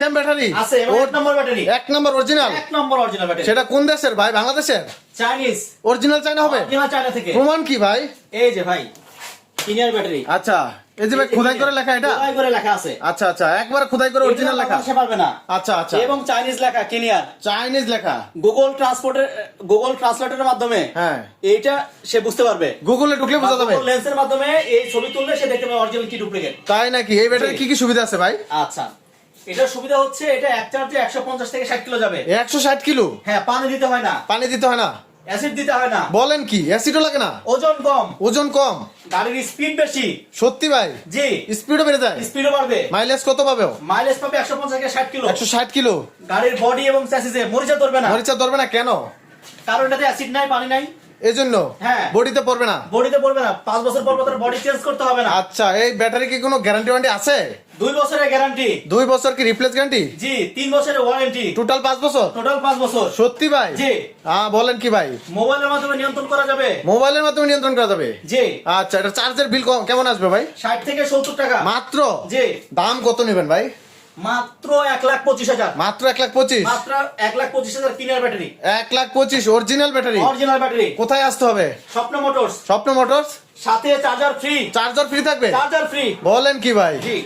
Battery আছে এবং এক নম্বর ব্যাটারি, এক নম্বর অরিজিনাল, এক নম্বর অরিজিনাল ব্যাটারি। সেটা কোন দেশের ভাই? বাংলাদেশের? চাইনিজ অরিজিনাল চায়না হবে? অরিজিনাল চায়না থেকে। প্রমাণ কি ভাই? এই যে ভাই সিনিয়র ব্যাটারি। আচ্ছা, এই যে ভাই খোদাই করে লেখা, এটা খোদাই করে লেখা আছে। আচ্ছা আচ্ছা, একবার খোদাই করে অরিজিনাল লেখা। সে পারবে না। আচ্ছা আচ্ছা, এবং চাইনিজ লেখা ক্লিয়ার, চাইনিজ লেখা। গুগল ট্রান্সলেটরের মাধ্যমে হ্যাঁ, এইটা সে বুঝতে পারবে। গুগলে ঢুকলে বোঝা যাবে, লেন্সের মাধ্যমে এই ছবি তুললে সে দেখতে পাবে অরিজিনাল কি ডুপ্লিকেট। তাই নাকি? এই ব্যাটারি কি কি সুবিধা আছে ভাই? আচ্ছা, এটার সুবিধা হচ্ছে এটা এক চার্জে 150 থেকে 60 কিলো যাবে। 160 কিলো? হ্যাঁ, পানি দিতে হয় না, পানি দিতে হয় না? অ্যাসিড দিতে হয় না। বলেন কি? অ্যাসিডও লাগে না? ওজন কম, ওজন কম, গাড়ির স্পিড বেশি। সত্যি ভাই? জি, স্পিডও বেড়ে যায়, স্পিডও বাড়বে। মাইলেজ কত পাবে? মাইলেজ পাবে 150 থেকে 60 কিলো। 160 কিলো। গাড়ির বডি এবং চ্যাসিসে মরিচা ধরবে না, মরিচা ধরবে না কেন? কারণ এটাতে অ্যাসিড নাই, পানি নাই। এজন্য হ্যাঁ, বডিতে পড়বে না, বডিতে পড়বে না। 5 বছর পর তার বডি চেঞ্জ করতে হবে না। আচ্ছা, এই ব্যাটারি কি কোনো গ্যারান্টি ওয়ারেন্টি আছে? 2 বছরের গ্যারান্টি। 2 বছর কি রিপ্লেস গ্যারান্টি? জি, 3 বছরের ওয়ারেন্টি, টোটাল 5 বছর। টোটাল 5 বছর। সত্যি ভাই? জি। বলেন কি ভাই? মোবাইলের মাধ্যমে নিয়ন্ত্রণ করা যাবে। মোবাইলের মাধ্যমে নিয়ন্ত্রণ করা যাবে? জি। আচ্ছা, এটা চার্জের বিল কেমন আসবে ভাই? 60 থেকে 70 টাকা মাত্র? জি। দাম কত নেবেন ভাই? মাত্র 1,25,000। মাত্র 1,25,000? মাত্র 1,25,000 কিনার battery. 1,25,000 original battery? Original battery. কোথায় আসতে হবে? স্বপ্ন মোটরস। স্বপ্ন মোটরস। সাথে চার্জার ফ্রি। চার্জার ফ্রি থাকবে? Charger free. বলেন কি ভাই? জি।